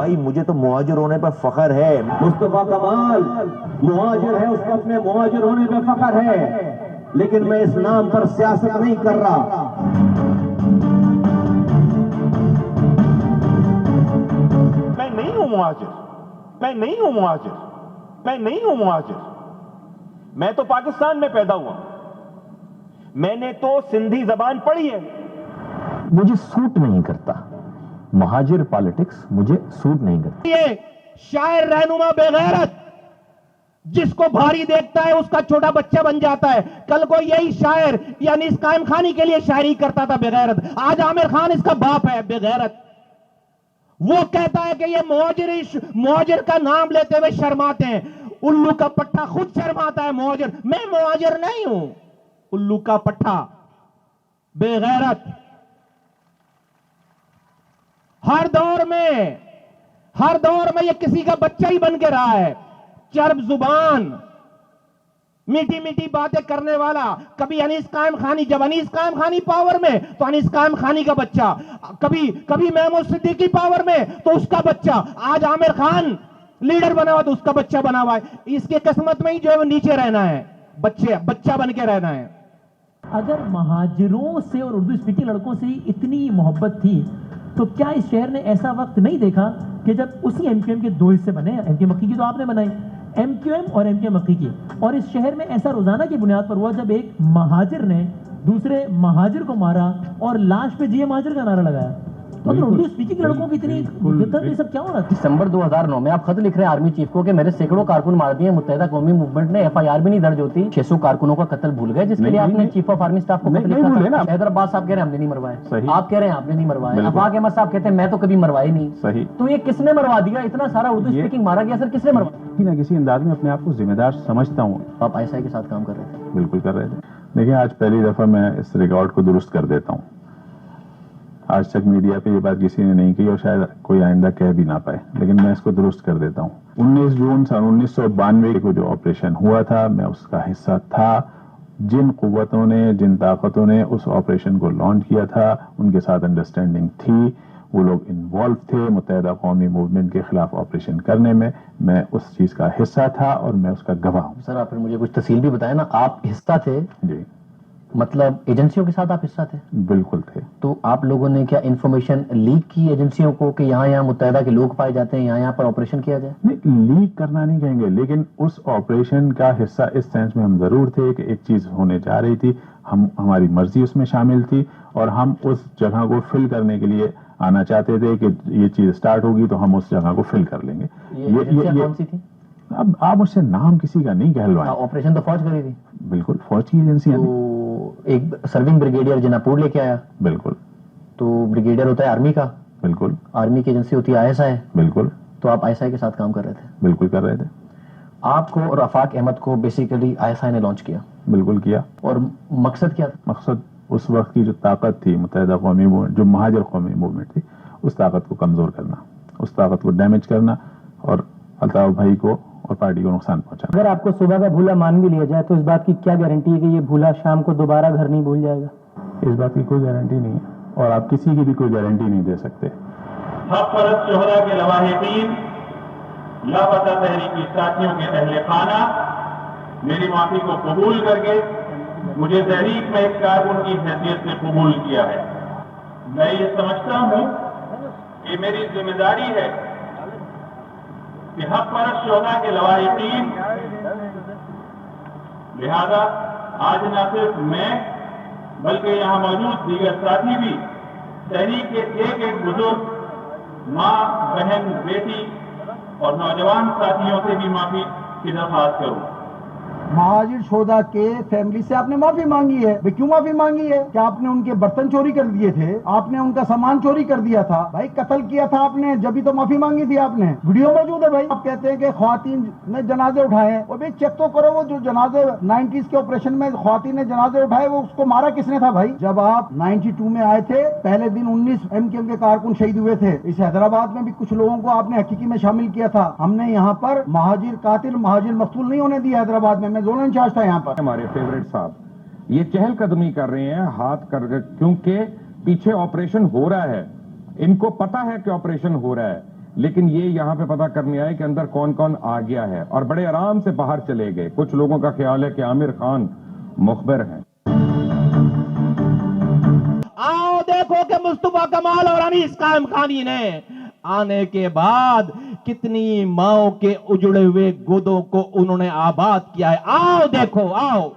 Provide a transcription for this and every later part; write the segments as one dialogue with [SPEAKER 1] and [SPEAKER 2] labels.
[SPEAKER 1] भाई मुझे तो मुहाजिर होने पर फख्र है। मुस्तफा कमाल मुहाजिर है, उसको अपने मुहाजिर होने पर फख्र है, लेकिन मैं इस नाम पर सियासत नहीं कर रहा।
[SPEAKER 2] मैं नहीं हूं मुहाजिर, मैं नहीं हूं मुहाजिर, मैं नहीं हूं मुहाजिर। मैं तो पाकिस्तान में पैदा हुआ, मैंने तो सिंधी जबान पढ़ी है।
[SPEAKER 1] मुझे सूट नहीं करता महाजिर पॉलिटिक्स, मुझे सूट नहीं करती।
[SPEAKER 3] ये शायर रहनुमा बेगैरत जिसको भारी देखता है उसका छोटा बच्चा बन जाता है। कल को यही शायर यानी इस कायम खानी के लिए शायरी करता था बेगैरत, आज आमिर खान इसका बाप है बेगैरत। वो कहता है कि ये मुहाजिर का नाम लेते हुए शर्माते हैं। उल्लू का पट्टा खुद शर्माता है मुहाजिर। मैं मुहाजिर नहीं हूं, उल्लू का पट्टा बेगैरत। हर दौर में ये किसी का बच्चा ही बन के रहा है। चर्ब जुबान, मीठी मीठी बातें करने वाला। कभी अनीस कायम खानी, जब अनीस कायम खानी पावर में तो अनीस कायम खानी का बच्चा, कभी महमूद सिद्दीकी पावर में तो उसका बच्चा, आज आमिर खान लीडर बना हुआ तो उसका बच्चा बना हुआ है। इसके किस्मत में ही जो है वो नीचे रहना है, बच्चा बन के रहना है।
[SPEAKER 4] अगर महाजिरों से और उर्दू स्पीकिंग लड़कों से इतनी मोहब्बत थी तो क्या इस शहर ने ऐसा वक्त नहीं देखा कि जब उसी एमक्यूएम के दो हिस्से बने, एमक्यूएम मक्की की तो आपने बनाई, एमक्यूएम और एमक्यूएम मक्की की, और इस शहर में ऐसा रोजाना की बुनियाद पर हुआ जब एक महाजिर ने दूसरे महाजिर को मारा और लाश पे जिए महाजिर का नारा लगाया। तो अगर उर्दू स्पीकिंग लड़कों की इतनी ये सब क्या हो रहा है?
[SPEAKER 5] दिसंबर 2009 में आप खत लिख रहे हैं आर्मी चीफ को कि मेरे सैकड़ों कारकुन मार दिए, मुत्तहिदा कौमी मूवमेंट ने एफआईआर भी नहीं दर्ज होती। 600 कारकुनों का कत्ल भूल गए, जिसके लिए आपने चीफ ऑफ आर्मी स्टाफ को खत लिखा था। हैदराबाद साहब कह रहे हैं हमने नहीं मरवाए, आप कह रहे हैं आपने नहीं मरवाए, अफवाक अहमद साहब कहते हैं मैं तो कभी मरवाए नहीं।
[SPEAKER 6] सही।
[SPEAKER 5] तो ये किसने मरवा दिया? इतना सारा उर्दू स्पीकिंग मारा गया, सर किसने मरवाया?
[SPEAKER 6] किसी न किसी अंदाज में अपने आप को जिम्मेदार समझता हूँ।
[SPEAKER 5] आप आईएसआई के साथ काम कर रहे थे?
[SPEAKER 6] बिल्कुल कर रहे थे। देखिए आज पहली दफा मैं इस रिकॉर्ड को दुरुस्त कर देता हूँ। आज तक मीडिया पे ये बात किसी ने नहीं की और शायद कोई आइंदा कह भी ना पाए, लेकिन मैं इसको दुरुस्त कर देता हूँ। 19 जून सन 1992 को जो ऑपरेशन हुआ था मैं उसका हिस्सा था। जिन कुव्वतों ने, जिन ताकतों ने उस ऑपरेशन को लॉन्च किया था उनके साथ अंडरस्टैंडिंग थी, वो लोग इन्वॉल्व थे मुत्तहिदा कौमी मूवमेंट के खिलाफ ऑपरेशन करने में। मैं उस चीज का हिस्सा था और मैं उसका गवाह हूँ।
[SPEAKER 5] सर आप फिर मुझे कुछ तफसील भी बताएं ना। आप हिस्सा थे?
[SPEAKER 6] जी।
[SPEAKER 5] मतलब एजेंसियों के साथ आप हिस्सा थे?
[SPEAKER 6] बिल्कुल थे।
[SPEAKER 5] तो आप लोगों ने क्या इंफॉर्मेशन लीक की एजेंसियों को कि यहाँ मुत्तहिदा के लोग पाए जाते हैं, यहाँ पर ऑपरेशन किया जाए?
[SPEAKER 6] नहीं, लीक करना नहीं कहेंगे, लेकिन उस ऑपरेशन का हिस्सा इस सेंस में हम जरूर थे कि एक चीज होने जा रही थी, हमारी मर्जी उसमें शामिल थी और हम उस जगह को फिल करने के लिए आना चाहते थे कि ये चीज स्टार्ट होगी तो हम उस जगह को फिल कर लेंगे।
[SPEAKER 5] ये कौन सी थी?
[SPEAKER 6] अब आप मुझसे नाम किसी का नहीं कहलवाएं।
[SPEAKER 5] ऑपरेशन तो फौज करी थी।
[SPEAKER 6] बिल्कुल, फौज की एजेंसियां।
[SPEAKER 5] तो एक सर्विंग ब्रिगेडियर जनापुर लेके आया।
[SPEAKER 6] बिल्कुल।
[SPEAKER 5] तो ब्रिगेडियर होता है आर्मी का।
[SPEAKER 6] बिल्कुल।
[SPEAKER 5] आर्मी की एजेंसी होती है आईएसआई।
[SPEAKER 6] बिल्कुल।
[SPEAKER 5] तो आप आईएसआई के साथ काम कर रहे थे?
[SPEAKER 6] बिल्कुल कर रहे थे।
[SPEAKER 5] आपको और आफाक अहमद को बेसिकली आईएसआई ने लॉन्च किया?
[SPEAKER 6] बिल्कुल किया।
[SPEAKER 5] और मकसद क्या था?
[SPEAKER 6] मकसद उस वक्त की जो ताकत थी मुत्तहिदा कौमी मूवमेंट, जो महाजिर कौमी मूवमेंट थी, उस ताकत को कमजोर करना, उस ताकत को डैमेज करना और अल्ताफ भाई को और पार्टी को नुकसान पहुंचाना।
[SPEAKER 4] अगर आपको सुबह का भूला मान भी लिया जाए तो इस बात की क्या गारंटी है कि ये भूला शाम को दोबारा घर नहीं भूल जाएगा?
[SPEAKER 6] इस बात की कोई गारंटी नहीं है और आप किसी की भी कोई गारंटी नहीं दे सकते।
[SPEAKER 2] हक परस्त शोहरा के लवाहिकीन, लापता तहरीकी साथियों के अहले खाना मेरी माफी को कबूल करके मुझे तहरीक में एक कारकुन की हैसियत से कबूल किया है। मैं ये समझता हूं कि मेरी जिम्मेदारी है कि हक परस्त शोहरा के लवाहिकीन, लिहाजा आज न सिर्फ मैं बल्कि यहां मौजूद दीगर साथी भी तहरीक के एक एक बुजुर्ग, मां, बहन, बेटी और नौजवान साथियों से भी माफी की दरख्वास्त करूं।
[SPEAKER 7] महाजिर शोधा के फैमिली से आपने माफी मांगी है। वे क्यों माफी मांगी है? क्या आपने उनके बर्तन चोरी कर दिए थे? आपने उनका सामान चोरी कर दिया था? भाई कत्ल किया था आपने, जब भी तो माफी मांगी थी आपने। वीडियो मौजूद है भाई। आप कहते हैं कि ख्वातीन ने जनाजे उठाए हैं, और भाई चेक तो करो वो जो जनाजे 90s के ऑपरेशन में ख्वातीन ने जनाजे उठाए, वो उसको मारा किसने था भाई? जब आप 92 में आए थे, पहले दिन 19 एमक्यूएम के कारकुन शहीद हुए थे। इस हैदराबाद में भी कुछ लोगों को आपने हकीकी में शामिल किया था। हमने यहाँ पर महाजिर कातिल, महाजिर मकतूल नहीं होने दिया हैदराबाद में। मैं जोनल इंचार्ज था यहाँ पर।
[SPEAKER 8] हमारे फेवरेट साहब ये चहलकदमी कर रहे हैं हाथ कर, क्योंकि पीछे ऑपरेशन हो रहा है, इनको पता है कि ऑपरेशन हो रहा है, लेकिन ये यहाँ पे पता करने आए कि अंदर कौन कौन आ गया है और बड़े आराम से बाहर चले गए। कुछ लोगों का ख्याल है कि आमिर खान मुखबिर हैं।
[SPEAKER 3] आओ देखो कि मुस्तफा कमाल और अनीस कायम खानी ने आने के बाद कितनी माओ के उजड़े हुए गोदों को उन्होंने आबाद किया है। आओ देखो, आओ।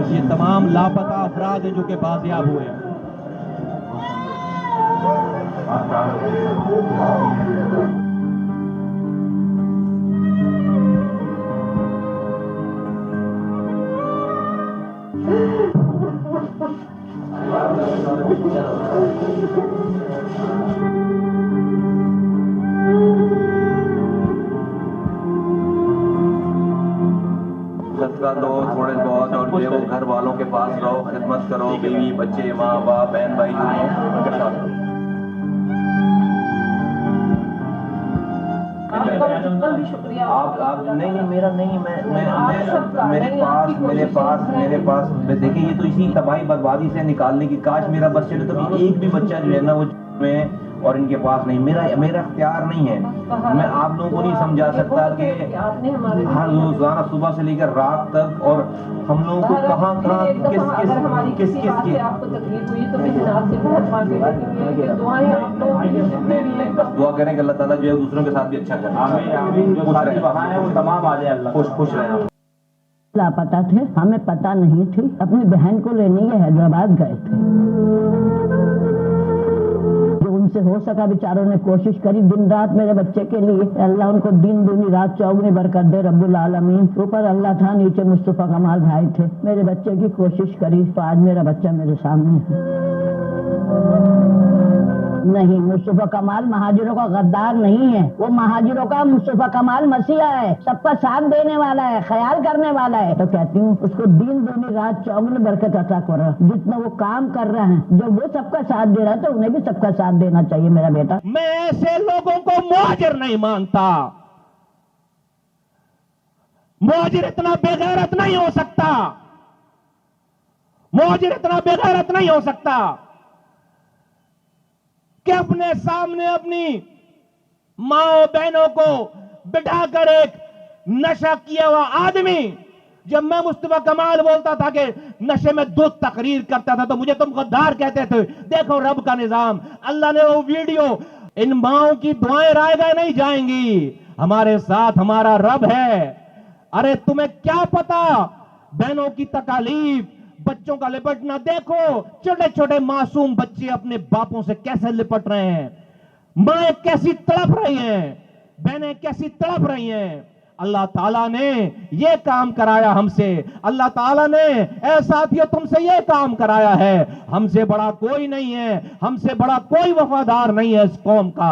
[SPEAKER 3] ये तमाम लापता अफराद हैं जो कि बाजियाब हुए हैं।
[SPEAKER 1] सदका दो थोड़े बहुत और जो वो घर वालों के पास रहो, खिदमत करो, बीवी बच्चे माँ बाप बहन भाई उनके साथ। आप नहीं मेरा नहीं मेरे पास देखिए ये तो इसी तबाही बर्बादी से निकालने की, काश मेरा बच्चे ने तो एक भी बच्चा जो है ना वो में और इनके पास नहीं, मेरा इख्तियार नहीं है। मैं आप लोगों को नहीं समझा सकता कि हर रोजाना सुबह से लेकर रात तक और हम लोगों को कहाँ किस दुआ करें कि अल्लाह ताला जो है दूसरों के साथ भी अच्छा करे, वो तमाम आ जाए, अल्लाह खुश रहें।
[SPEAKER 9] लापता थे, हमें पता नहीं थी। अपनी बहन को लेने ये हैदराबाद गए थे। उनसे हो सका बेचारों ने कोशिश करी दिन रात मेरे बच्चे के लिए। अल्लाह उनको दिन दूनी रात चौगुनी बरकत दे रब्बुल आलमीन। ऊपर अल्लाह था, नीचे मुस्तफा कमाल भाई थे। मेरे बच्चे की कोशिश करी तो आज मेरा बच्चा मेरे सामने है। नहीं, मुस्तफा कमाल महाजिरों का गद्दार नहीं है। वो महाजिरों का मुस्तफा कमाल मसीहा है, सबका साथ देने वाला है, ख्याल करने वाला है। तो कहती हूँ उसको दिन दूनी रात चौगुनी बरकत अता करो। जितना वो काम कर रहे हैं, जब वो सबका साथ दे रहा है तो उन्हें भी सबका साथ देना चाहिए मेरा बेटा।
[SPEAKER 3] मैं ऐसे लोगों को मुहाजिर नहीं मानता। मुहाजिर इतना बेगैरत नहीं हो सकता, मुहाजिर इतना बेगैरत नहीं हो सकता कि अपने सामने अपनी माओ बहनों को बिठाकर एक नशा किया हुआ आदमी। जब मैं मुस्तफा कमाल बोलता था कि नशे में दूध तकरीर करता था तो मुझे तुम गद्दार कहते थे। देखो रब का निजाम, अल्लाह ने वो वीडियो, इन माओं की दुआएं रायगा नहीं जाएंगी, हमारे साथ हमारा रब है। अरे तुम्हें क्या पता बहनों की तकालीफ, बच्चों का लिपटना। देखो छोटे छोटे मासूम बच्चे अपने बापों से कैसे लिपट रहे हैं, माएं कैसी तड़प रही हैं, बहनें कैसी तड़प रही हैं। अल्लाह ताला ने ये काम कराया हमसे, अल्लाह ताला ने ऐ साथियों तुमसे ये काम कराया है। हमसे बड़ा कोई नहीं है, हमसे बड़ा कोई वफादार नहीं है इस कौम का।